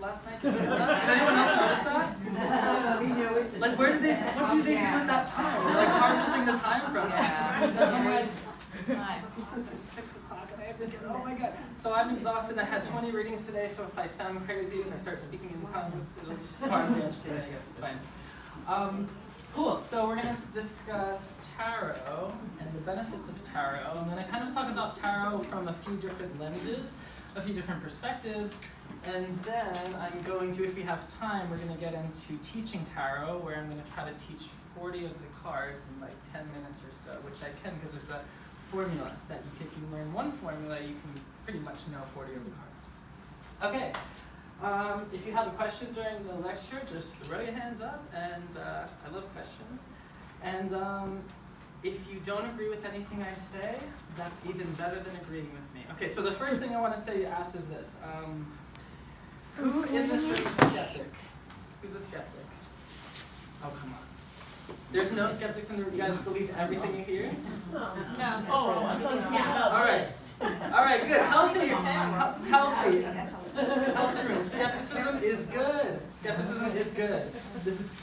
last night? Did anyone else notice that? Like, what do they do with that time? They're like harvesting the time from us. Because I'm like, it's 6 o'clock and I have to get, oh my god. So I'm exhausted. I had 20 readings today, so if I sound crazy, if I start speaking in tongues, it'll be just part of the entertainment, I guess it's fine. Cool, so we're going to discuss tarot and the benefits of tarot. I'm going to kind of talk about tarot from a few different lenses, a few different perspectives, and then I'm going to, if we have time, we're going to get into teaching tarot, where I'm going to try to teach 40 of the cards in like 10 minutes or so, which I can because there's a formula that if you learn one formula, you can pretty much know 40 of the cards. Okay. If you have a question during the lecture, just throw your hands up, and I love questions. And if you don't agree with anything I say, that's even better than agreeing with me. Okay, so the first thing I want to say ask is this. Who in this room is a skeptic? Who's a skeptic? Oh, come on. There's no skeptics in the room? You guys believe everything you hear? No. All right. All right, good. Healthy room. Skepticism is good. Skepticism is good.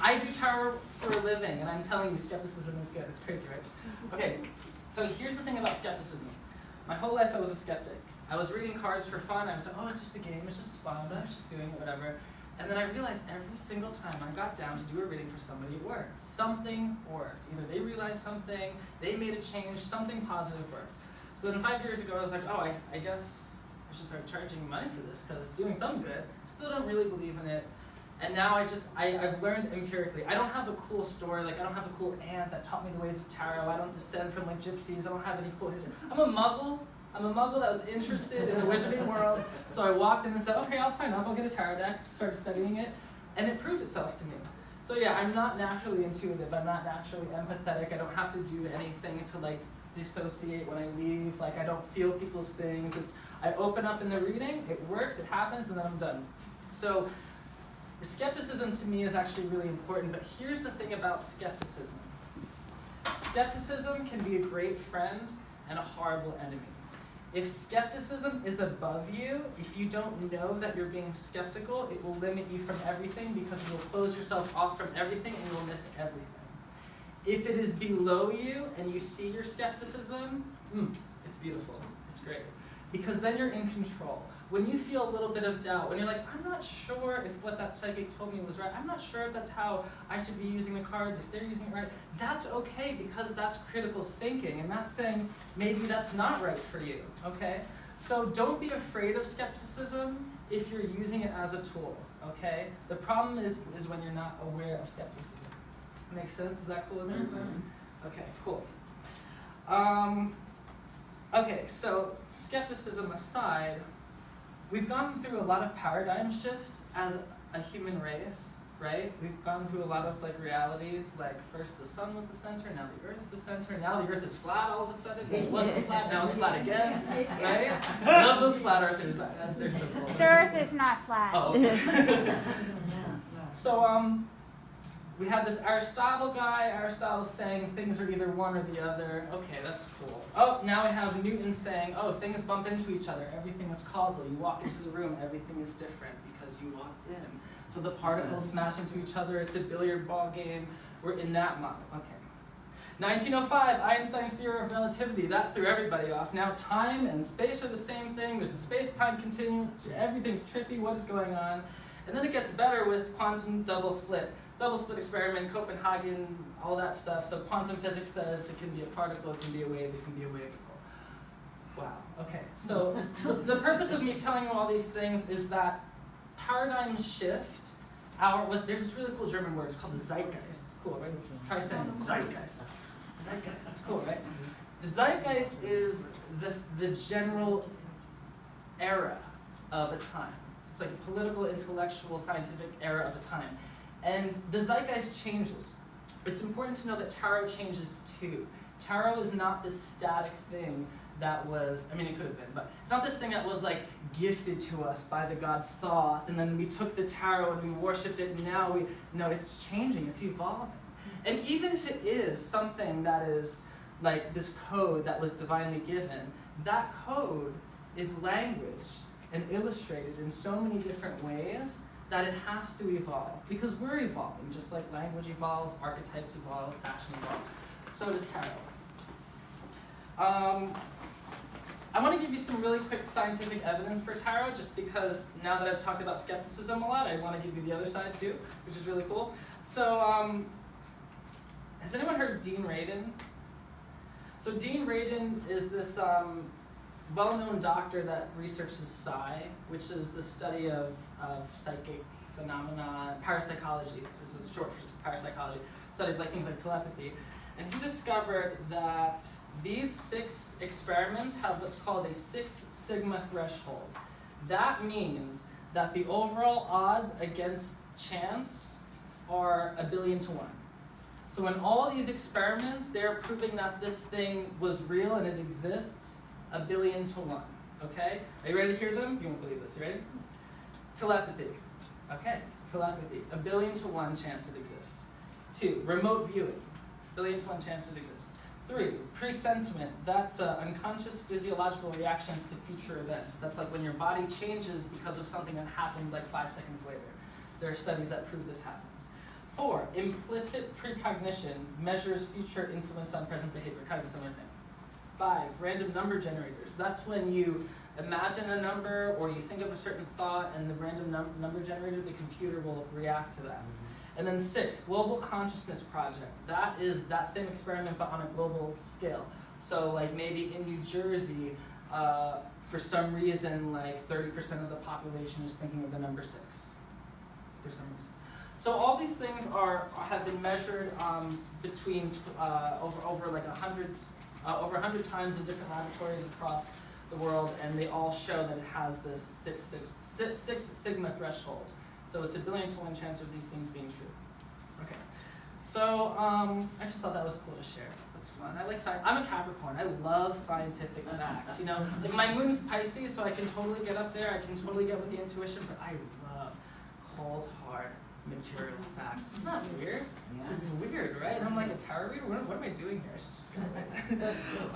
I do tarot for a living, and I'm telling you, skepticism is good. It's crazy, right? Okay, so here's the thing about skepticism. My whole life I was a skeptic. I was reading cards for fun. I was like, oh, it's just a game. It's just fun. I was just doing it, whatever. And then I realized every single time I got down to do a reading for somebody, it worked. Something worked. Either they realized something, they made a change, something positive worked. So then 5 years ago, I was like, oh, I guess I should start charging money for this because it's doing some good. Still don't really believe in it. And now I've learned empirically. I don't have a cool story, like I don't have a cool aunt that taught me the ways of tarot. I don't descend from like gypsies. I don't have any cool history. I'm a muggle that was interested in the wizarding world. So I walked in and said, okay, I'll sign up. I'll get a tarot deck, started studying it, and it proved itself to me. So yeah, I'm not naturally intuitive. I'm not naturally empathetic. I don't have to do anything to like dissociate when I leave. Like I don't feel people's things. I open up in the reading, it works, it happens, and then I'm done. So skepticism to me is actually really important, but here's the thing about skepticism. Skepticism can be a great friend and a horrible enemy. If skepticism is above you, if you don't know that you're being skeptical, it will limit you from everything because you will close yourself off from everything and you will miss everything. If it is below you and you see your skepticism, it's beautiful, it's great. Because then you're in control. When you feel a little bit of doubt, when you're like, I'm not sure if what that psychic told me was right, I'm not sure if that's how I should be using the cards, if they're using it right, that's okay because that's critical thinking, and that's saying maybe that's not right for you, okay? So don't be afraid of skepticism if you're using it as a tool, okay? The problem is when you're not aware of skepticism. Makes sense? Is that cool with everybody? Okay, cool. Okay, so skepticism aside, we've gone through a lot of paradigm shifts as a human race, right? We've gone through a lot of like realities, like first the sun was the center, now the earth is the center, now the earth is flat all of a sudden, it wasn't flat, now it's flat again, right? I love those flat earthers, they're so cool. The earth is not flat. Oh, okay. So, we had this Aristotle guy. Aristotle's saying things are either one or the other. Okay, that's cool. Oh, now we have Newton saying, oh, things bump into each other. Everything is causal. You walk into the room, everything is different because you walked in. So the particles smash into each other. It's a billiard ball game. We're in that model. Okay. 1905, Einstein's theory of relativity. That threw everybody off. Now time and space are the same thing. There's a space-time continuum. Everything's trippy. What is going on? And then it gets better with quantum double split. Double split experiment, Copenhagen, all that stuff. So quantum physics says it can be a particle, it can be a wave, it can be a wave. Wow, okay. So the purpose of me telling you all these things is that paradigms shift. There's this really cool German word, it's called the zeitgeist. It's cool, right? Try saying zeitgeist. Zeitgeist, it's cool, right? The zeitgeist is the general era of a time. It's like a political, intellectual, scientific era of a time. And the zeitgeist changes. It's important to know that tarot changes too. Tarot is not this static thing that was, I mean it could have been, but it's not this thing that was like gifted to us by the god Thoth, and then we took the tarot and we worshipped it, and now no, it's changing, it's evolving. And even if it is something that is like this code that was divinely given, that code is languaged and illustrated in so many different ways that it has to evolve, because we're evolving, just like language evolves, archetypes evolve, fashion evolves. So does tarot. I want to give you some really quick scientific evidence for tarot, just because now that I've talked about skepticism a lot, I want to give you the other side too, which is really cool. So, has anyone heard of Dean Radin? So Dean Radin is this well-known doctor that researches psi, which is the study of psychic phenomena, parapsychology. This is short for parapsychology. Studied like things like telepathy, and he discovered that these 6 experiments have what's called a 6 sigma threshold. That means that the overall odds against chance are 1 billion to 1. So in all these experiments, they're proving that this thing was real and it exists 1 billion to 1. Okay? Are you ready to hear them? You won't believe this. You ready? Telepathy. Okay, telepathy. 1 billion to 1 chance it exists. 2, remote viewing. 1 billion to 1 chance it exists. 3, presentiment. That's unconscious physiological reactions to future events. That's like when your body changes because of something that happened like 5 seconds later. There are studies that prove this happens. 4, implicit precognition measures future influence on present behavior. Kind of a similar thing. 5, random number generators. That's when you imagine a number or you think of a certain thought and the random number generator, the computer will react to that. And then 6, Global Consciousness Project. That is that same experiment but on a global scale. So like maybe in New Jersey, for some reason, like 30% of the population is thinking of the number 6, for some reason. So all these things have been measured between over like 100 times in different laboratories across the world, and they all show that it has this 6 sigma threshold. So it's 1 billion to 1 chance of these things being true. Okay, so I just thought that was cool to share. That's fun. I like science. I'm a Capricorn. I love scientific facts. You know, like my moon's Pisces, so I can totally get up there. I can totally get with the intuition, but I love cold, hard material facts. It's not weird. Yeah. It's weird, right? And I'm like a tarot reader. What am I doing here? I should just go.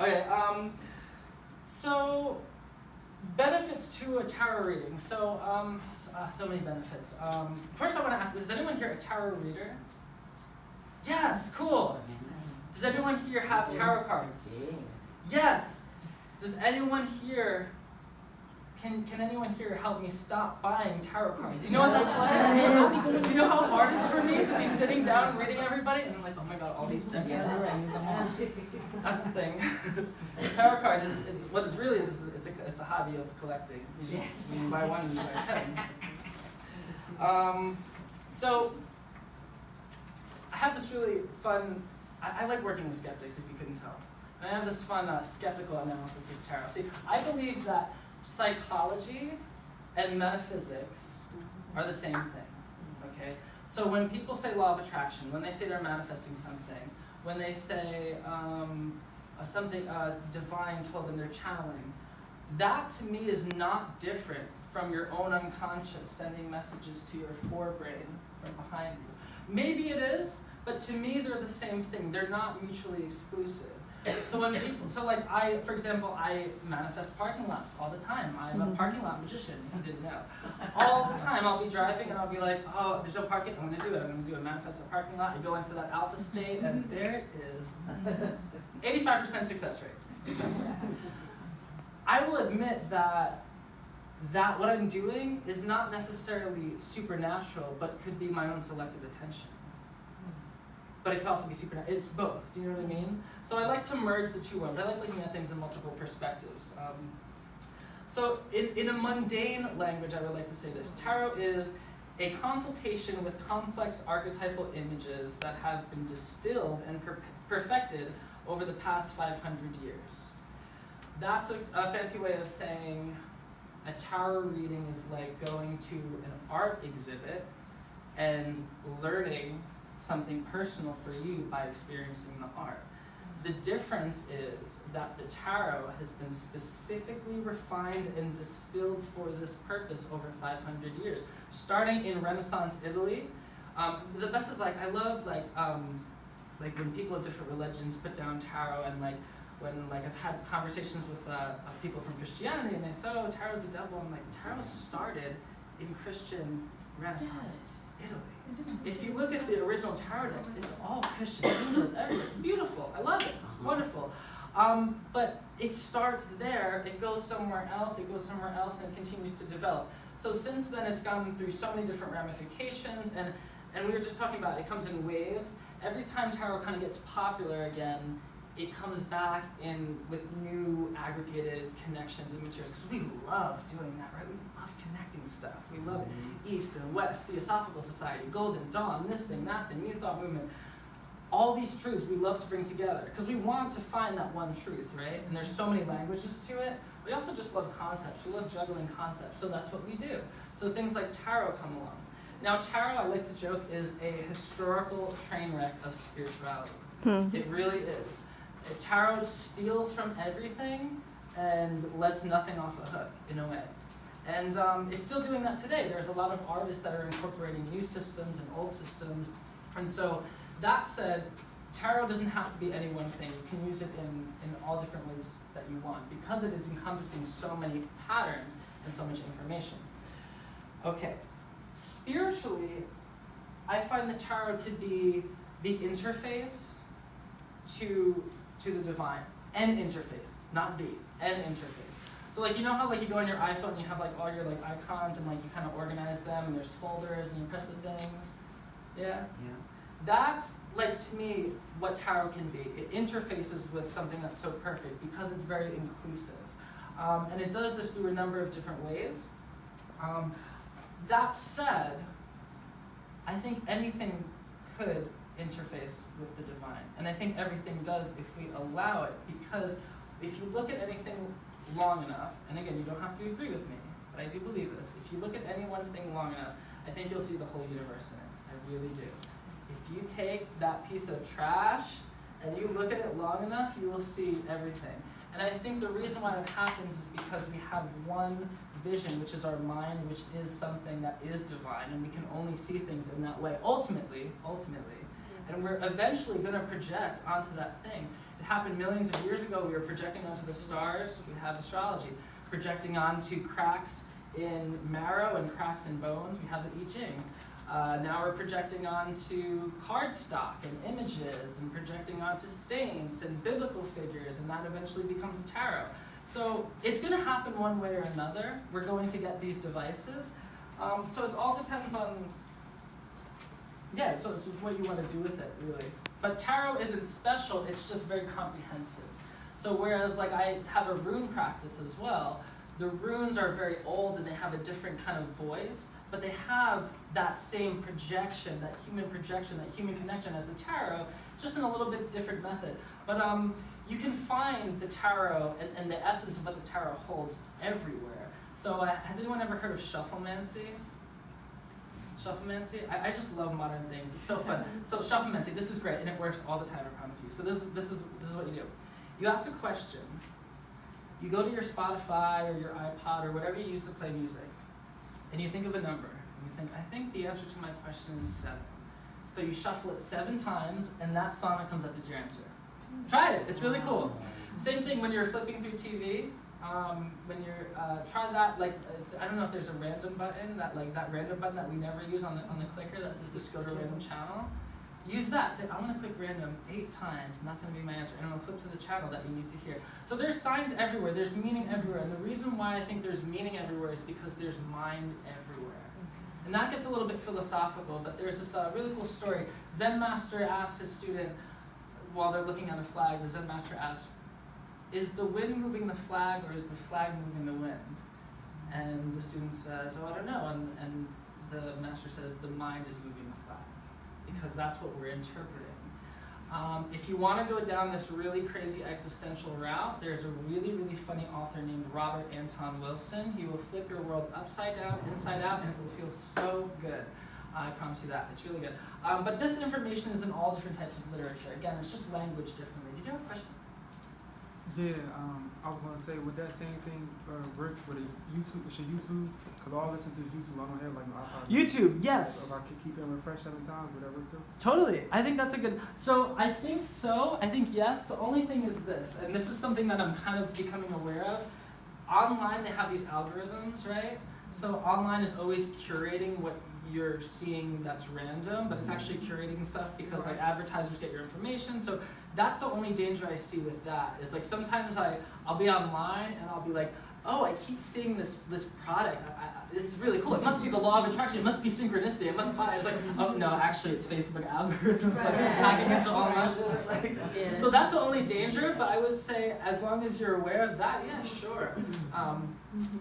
Okay. So. Benefits to a tarot reading. So, so many benefits. First I want to ask, is anyone here a tarot reader? Yes, cool. Does anyone here have tarot cards? Yes. Does anyone here, can anyone here help me stop buying tarot cards? Do you know what that's like? Do you know how hard it's for me to be sitting down reading everybody? And I'm like, oh my god, all these decks everywhere, I need them all. That's the thing. The tarot card is what it really is. It's a hobby of collecting. You buy one and you buy 10. So I have this really fun. I like working with skeptics, if you couldn't tell. And I have this fun skeptical analysis of tarot. See, I believe that psychology and metaphysics are the same thing. Okay. So when people say law of attraction, when they say they're manifesting something, when they say something divine told them they're channeling, that to me is not different from your own unconscious sending messages to your forebrain from behind you. Maybe it is, but to me they're the same thing. They're not mutually exclusive. So when people, for example, I manifest parking lots all the time. I'm a parking lot magician, if you didn't know. All the time, I'll be driving and I'll be like, oh, there's no parking, I'm gonna do it. I'm gonna do it, manifest a parking lot. I go into that alpha state and there it is. 85% success rate. 85%. I will admit that what I'm doing is not necessarily supernatural, but could be my own selective attention. But it could also be supernatural. It's both. Do you know what I mean? So I like to merge the two worlds. I like looking at things in multiple perspectives. So in a mundane language, I would like to say this. Tarot is a consultation with complex archetypal images that have been distilled and perfected over the past 500 years. That's a fancy way of saying a tarot reading is like going to an art exhibit and learning something personal for you by experiencing the art. The difference is that the tarot has been specifically refined and distilled for this purpose over 500 years. Starting in Renaissance Italy, the best is I love when people of different religions put down tarot and when like I've had conversations with people from Christianity, and they say, "Oh, tarot's the devil." I'm like, tarot started in Christian Renaissance Italy. If you look at the original tarot decks, it's all Christian angels everywhere. It's beautiful. I love it. It's wonderful. But it starts there, it goes somewhere else, and it continues to develop. So since then, it's gone through so many different ramifications, and we were just talking about it comes in waves. Every time tarot kind of gets popular again, it comes back in with new aggregated connections and materials, because we love doing that, right? We love connecting stuff. We love it. East and West, Theosophical Society, Golden Dawn, this thing, that thing, New Thought Movement. All these truths we love to bring together, because we want to find that one truth, right? And there's so many languages to it. We also just love concepts. We love juggling concepts, so that's what we do. So things like tarot come along. Now tarot, I like to joke, is a historical train wreck of spirituality. It really is. Tarot steals from everything and lets nothing off a hook, in a way. And it's still doing that today. There's a lot of artists that are incorporating new systems and old systems. And so, that said, tarot doesn't have to be any one thing. You can use it in all different ways that you want, because it is encompassing so many patterns and so much information. Okay, spiritually, I find the tarot to be the interface to the divine. An interface, not the, an interface. So like, you know how like you go on your iPhone and you have like all your like icons and like you kind of organize them and there's folders and you press the things? Yeah? Yeah. That's like, to me, what tarot can be. It interfaces with something that's so perfect because it's very inclusive. And it does this through a number of different ways. That said, I think anything could interface with the divine. And I think everything does if we allow it, because if you look at anything long enough, and again, you don't have to agree with me, but I do believe this, if you look at any one thing long enough, I think you'll see the whole universe in it. I really do. If you take that piece of trash and you look at it long enough, you will see everything. And I think the reason why that happens is because we have one vision, which is our mind, which is something that is divine, and we can only see things in that way, ultimately. And we're eventually going to project onto that thing. It happened millions of years ago. We were projecting onto the stars. We have astrology. Projecting onto cracks in marrow and cracks in bones. We have the I Ching. Now we're projecting onto cardstock and images, and projecting onto saints and biblical figures, and that eventually becomes tarot. So it's going to happen one way or another. We're going to get these devices. So it all depends on, so it's what you want to do with it, really. But tarot isn't special, it's just very comprehensive. So whereas like I have a rune practice as well, the runes are very old and they have a different kind of voice, but they have that same projection, that human connection as the tarot, just in a little bit different method. But you can find the tarot and the essence of what the tarot holds everywhere. So has anyone ever heard of shufflemancy? Shufflemancy? I just love modern things. It's so fun. So shufflemancy, this is great, and it works all the time, I promise you. So this is what you do. You ask a question. You go to your Spotify or your iPod or whatever you use to play music, and you think of a number. And you think, I think the answer to my question is 7. So you shuffle it 7 times, and that song that comes up is your answer. Try it. It's really cool. Same thing when you're flipping through TV. When you're try that, like I don't know if there's a random button, that random button that we never use on the clicker that says just go to a random channel. Use that. Say, I'm going to click random 8 times, and that's going to be my answer. And I'm going to flip to the channel that you need to hear. So there's signs everywhere. There's meaning everywhere. And the reason why I think there's meaning everywhere is because there's mind everywhere. And that gets a little bit philosophical, but there's this really cool story. Zen master asked his student, while they're looking at a flag, the Zen master asked, is the wind moving the flag, or is the flag moving the wind? And the student says, oh, I don't know. And the master says, the mind is moving the flag, because that's what we're interpreting. If you want to go down this really crazy existential route, there's a really, really funny author named Robert Anton Wilson. He will flip your world upside down, inside out, and it will feel so good. I promise you that. It's really good. But this information is in all different types of literature. Again, it's just language differently. Did you have a question? Yeah, I was gonna say with that same thing, Rick, with a YouTube, should YouTube, cause all listen to YouTube. I don't have like my iPod. YouTube, yes. If I could keep it refreshed 7 times, would that work too? Totally. I think that's a good. So I think so. I think yes. The only thing is this, and this is something that I'm kind of becoming aware of. Online, they have these algorithms, right? So online is always curating what you're seeing that's random, but it's actually curating stuff because like advertisers get your information. So that's the only danger I see with that. It's like sometimes I'll be online and I'll be like, oh, I keep seeing this product. This is really cool. It must be the law of attraction. It must be synchronicity. It must buy. It's like, oh no, actually it's Facebook algorithms like hacking into all my shit. Like, so that's the only danger. But I would say as long as you're aware of that, yeah, sure.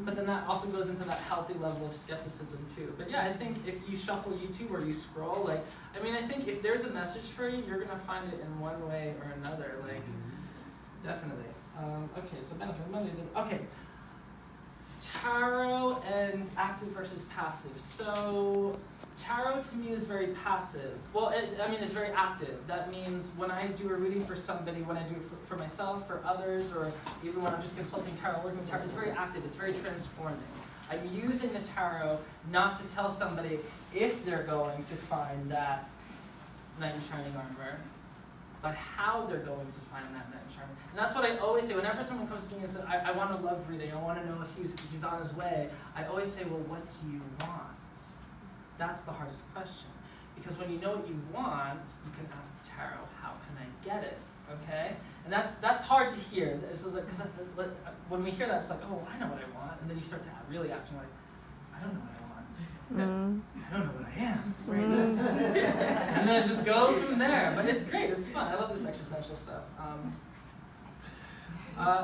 But then that also goes into that healthy level of skepticism too. But yeah, I think if you shuffle YouTube or you scroll, like, I mean, I think if there's a message for you, you're gonna find it in one way or another. Like, definitely. Okay, so benefit Monday. Okay. Tarot and active versus passive. So tarot to me is very passive. Well, it's very active. That means when I do a reading for somebody, when I do it for myself, for others, or even when I'm just consulting tarot, working with tarot, it's very active. It's very transforming. I'm using the tarot not to tell somebody if they're going to find that knight in shining armor, but how they're going to find that knight in shining armor. And that's what I always say. Whenever someone comes to me and says, I want a love reading, I want to know if he's on his way, I always say, well, what do you want? That's the hardest question. Because when you know what you want, you can ask the tarot, how can I get it? Okay? And that's hard to hear. Because when we hear that, it's like, oh, I know what I want. And then you start to really ask, like, I don't know what I want. I don't know what I am. And then it just goes from there. But it's great. It's fun. I love this existential stuff.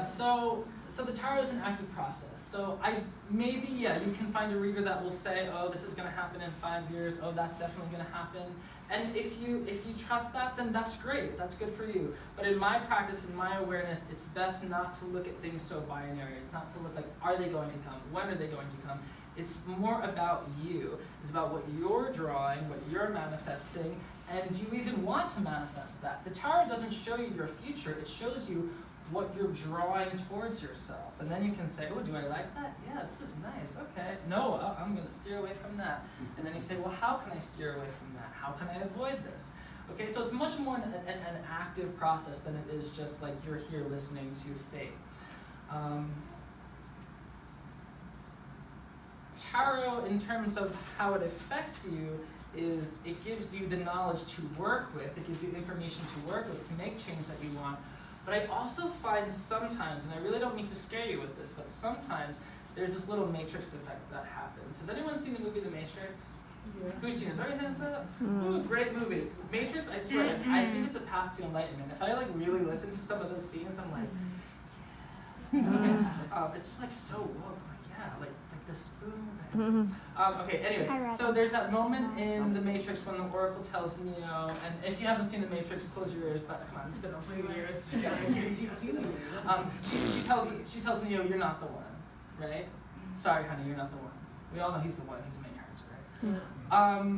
So the tarot is an active process. So you can find a reader that will say, oh, this is going to happen in 5 years. Oh, that's definitely going to happen. And if you trust that, then that's great. That's good for you. But in my practice, in my awareness, it's best not to look at things so binary. It's not to look like, are they going to come? When are they going to come? It's more about you. It's about what you're drawing, what you're manifesting, and do you even want to manifest that? The tarot doesn't show you your future. It shows you what you're drawing towards yourself. And then you can say, oh, do I like that? Yeah, this is nice. Okay. No, I'm going to steer away from that. And then you say, well, how can I steer away from that? How can I avoid this? Okay, so it's much more an active process than it is just like you're here listening to fate. Tarot, in terms of how it affects you, is it gives you the knowledge to work with, it gives you information to work with to make change that you want. But I also find sometimes, and I really don't mean to scare you with this, but sometimes there's this little matrix effect that happens. Has anyone seen the movie The Matrix? Yeah. Who's seen it? Throw your hands up. Ooh, great movie. Matrix, I swear, I think it's a path to enlightenment. If I like really listen to some of those scenes, I'm like, yeah. It's just like so woke. Like, yeah, like the spoon. Okay, anyway, so there's that moment in The Matrix when the Oracle tells Neo, and if you haven't seen The Matrix, close your ears, but come on, it's been a few years. She tells Neo, you're not the one, right? Sorry, honey, you're not the one. We all know he's the one, he's the main character, right?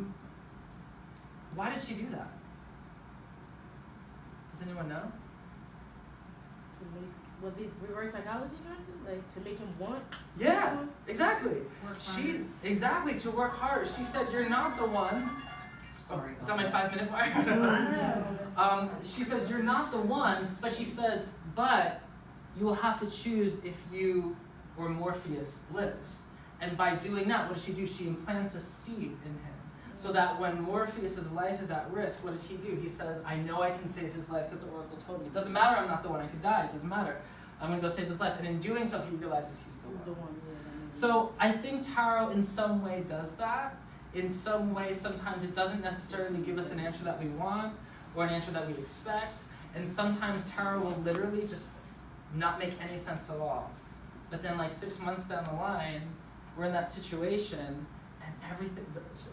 Why did she do that? Does anyone know? Was it reverse psychology, like to make him want? Yeah, exactly. Exactly, to work harder. She said, "You're not the one." Sorry, is that my 5-minute mark? She says, "You're not the one," but she says, "But you will have to choose if you or Morpheus lives." And by doing that, what does she do? She implants a seed in him. So that when Morpheus' life is at risk, what does he do? He says, I know I can save his life because the Oracle told me. It doesn't matter, I'm not the one, I could die, it doesn't matter. I'm going to go save his life. And in doing so, he realizes he's the one. So I think tarot in some way does that. In some way, sometimes it doesn't necessarily give us an answer that we want or an answer that we expect. And sometimes tarot will literally just not make any sense at all. But then like 6 months down the line, we're in that situation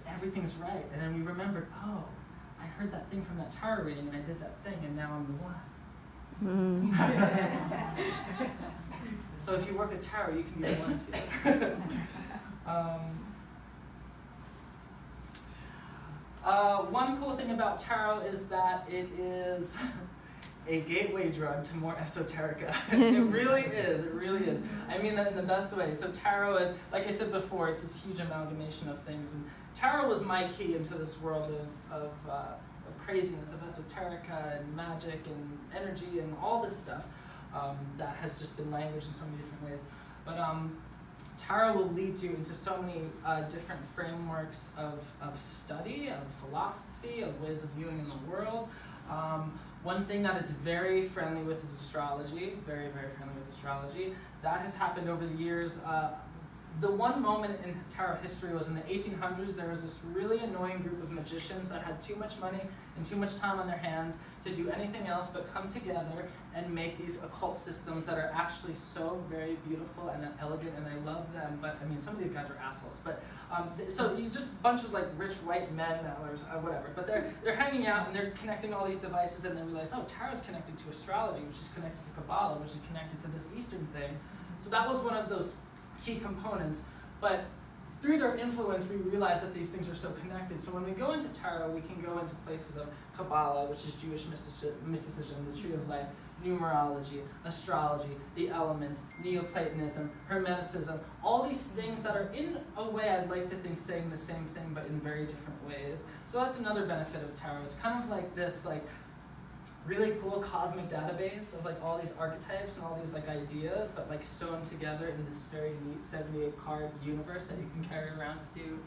everything's right. And then we remembered, oh, I heard that thing from that tarot reading and I did that thing and now I'm the one. So if you work at tarot, you can be the one too. One cool thing about tarot is that a gateway drug to more esoterica. It really is. It really is. I mean that in the best way. So tarot is, like I said before, it's this huge amalgamation of things. And tarot was my key into this world of craziness, of esoterica and magic and energy and all this stuff that has just been languaged in so many different ways. But tarot will lead you into so many different frameworks of study, of philosophy, of ways of viewing in the world. One thing that it's very friendly with is astrology, very, very friendly with astrology. That has happened over the years. The one moment in tarot history was in the 1800s. There was this really annoying group of magicians that had too much money and too much time on their hands to do anything else but come together and make these occult systems that are actually so very beautiful and elegant, and I love them. But I mean, some of these guys are assholes. But so you just a bunch of like rich white men or whatever. But they're hanging out and they're connecting all these devices, and they realize, oh, tarot's connected to astrology, which is connected to Kabbalah, which is connected to this Eastern thing. So that was one of those key components, but through their influence, we realize that these things are so connected. So when we go into tarot, we can go into places of Kabbalah, which is Jewish mysticism, the Tree of Life, numerology, astrology, the elements, Neoplatonism, Hermeticism, all these things that are, in a way, I'd like to think saying the same thing, but in very different ways. So that's another benefit of tarot. It's kind of like this, like, really cool cosmic database of like all these archetypes and all these like ideas, but like sewn together in this very neat 78 card universe that you can carry around with you.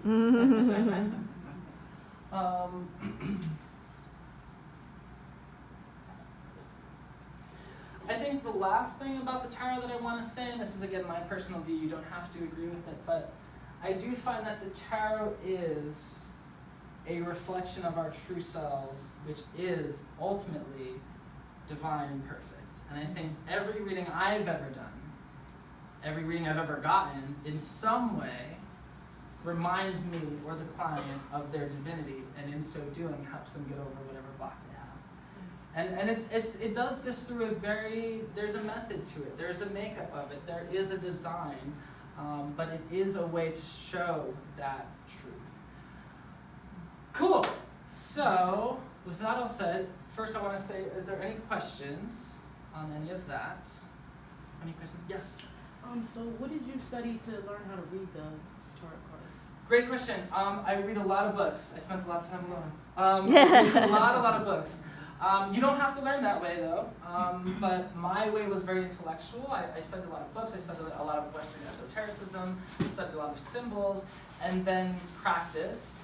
I think the last thing about the tarot that I want to say, and this is again my personal view, you don't have to agree with it, but I do find that the tarot is a reflection of our true selves, which is ultimately divine and perfect. And I think every reading I've ever done, every reading I've ever gotten, in some way reminds me or the client of their divinity, and in so doing helps them get over whatever block they have. And it does this through there's a method to it, there's a makeup of it, there is a design, but it is a way to show that truth. Cool. So, with that all said, first I want to say, is there any questions on any of that? Any questions? Yes? So what did you study to learn how to read the tarot cards? Great question. I read a lot of books. I spent a lot of time alone. I read a lot of books. You don't have to learn that way, though. But my way was very intellectual. I studied a lot of books. I studied a lot of Western esotericism. I studied a lot of symbols. And then practice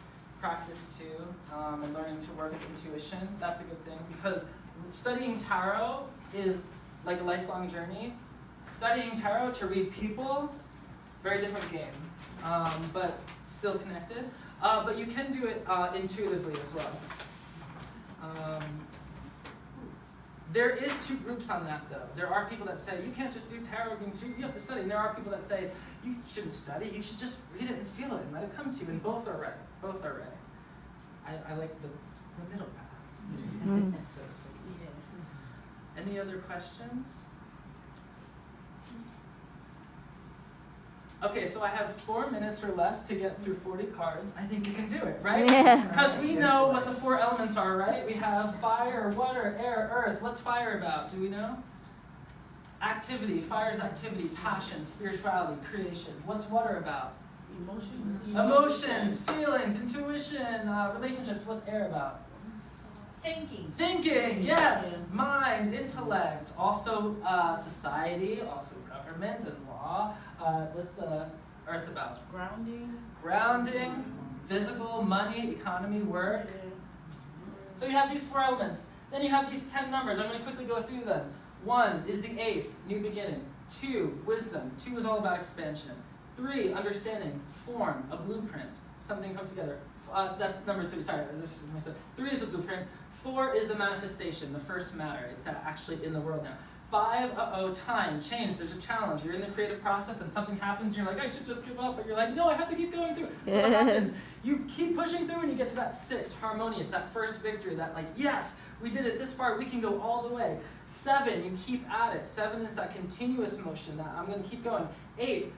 too, and learning to work with intuition. That's a good thing, because studying tarot is like a lifelong journey. Studying tarot to read people, very different game, but still connected. But you can do it intuitively as well. There is two groups on that, though. There are people that say, you can't just do tarot readings, you have to study. And there are people that say, you shouldn't study, you should just read it and feel it and let it come to you. And both are right. Both are right. I like the middle path. So, yeah. Any other questions? Okay, so I have 4 minutes or less to get through 40 cards. I think we can do it, right? Yeah. Because we know what the 4 elements are, right? We have fire, water, air, earth. What's fire about? Do we know? Activity. Fire's activity, passion, spirituality, creation. What's water about? Emotions, feelings, intuition, relationships. What's air about? Thinking, yes. Mind, intellect. Also society, also government and law. What's earth about? Grounding, physical, money, economy, work. So you have these 4 elements. Then you have these 10 numbers. I'm going to quickly go through them. 1 is the ace, new beginning. 2, wisdom. 2 is all about expansion. 3, understanding, form, a blueprint. Something comes together. That's number 3. Sorry, 3 is the blueprint. 4 is the manifestation, the first matter. It's that actually in the world now. 5, time, change, there's a challenge. You're in the creative process and something happens and you're like, I should just give up. But you're like, no, I have to keep going through. So what happens? You keep pushing through and you get to that 6, harmonious, that first victory, that like, yes, we did it this far, we can go all the way. 7, you keep at it. 7 is that continuous motion, that I'm going to keep going. 8,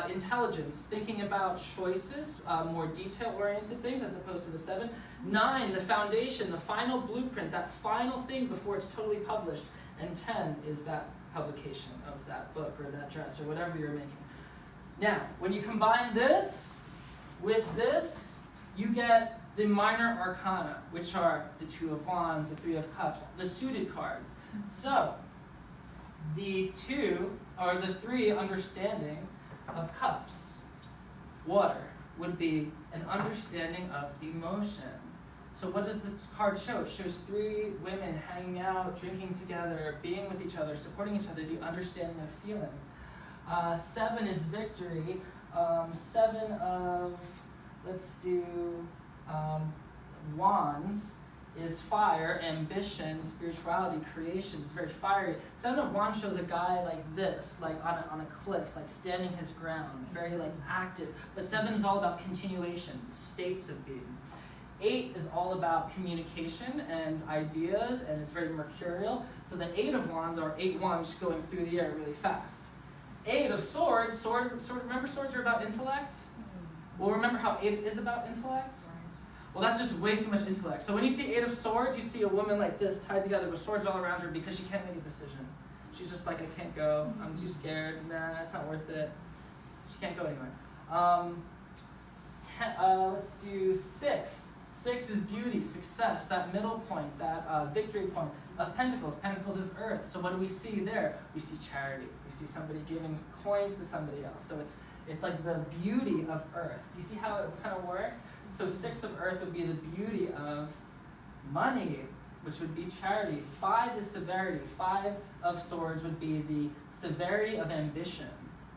Intelligence, thinking about choices, more detail-oriented things as opposed to the 7. 9, the foundation, the final blueprint, that final thing before it's totally published. And 10 is that publication of that book or that dress or whatever you're making. Now, when you combine this with this, you get the minor arcana, which are the 2 of Wands, the 3 of Cups, the suited cards. So, the 2, or the 3 understanding of Cups, water, would be an understanding of emotion. So what does this card show? It shows 3 women hanging out, drinking together, being with each other, supporting each other, the understanding of feeling. 7 is victory. 7 of, let's do, Wands is fire, ambition, spirituality, creation. It's very fiery. 7 of Wands shows a guy like this, like on a cliff, like standing his ground, very like active. But 7 is all about continuation, states of being. 8 is all about communication and ideas, and it's very mercurial. So the 8 of Wands are 8 wands going through the air really fast. 8 of Swords, remember swords are about intellect? Well, remember how 8 is about intellect? Well, that's just way too much intellect. So when you see 8 of Swords, you see a woman like this tied together with swords all around her because she can't make a decision. She's just like, I can't go, I'm too scared, nah, it's not worth it. She can't go anywhere. Let's do 6. 6 is beauty, success, that middle point, that victory point of Pentacles. Pentacles is earth. So what do we see there? We see charity. We see somebody giving coins to somebody else. So it's like the beauty of earth. Do you see how it kind of works? So 6 of earth would be the beauty of money, which would be charity. 5 is severity. 5 of swords would be the severity of ambition.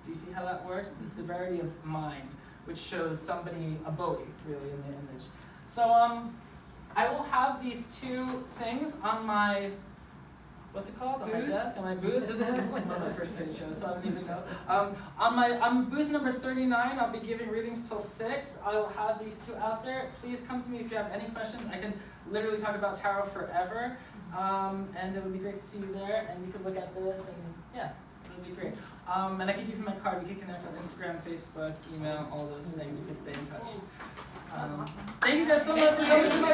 Do you see how that works? The severity of mind, which shows somebody, a bully, really, in the image. So I will have these 2 things on my, what's it called? On my desk, on my booth. This is like one of my first trade shows, so I don't even know. On booth number 39, I'll be giving readings till 6. I will have these 2 out there. Please come to me if you have any questions. I can literally talk about tarot forever, and it would be great to see you there. And you could look at this, and yeah, it would be great. And I could give you my card. We could connect on Instagram, Facebook, email, all those things. We could stay in touch. Thank you guys so much for coming to my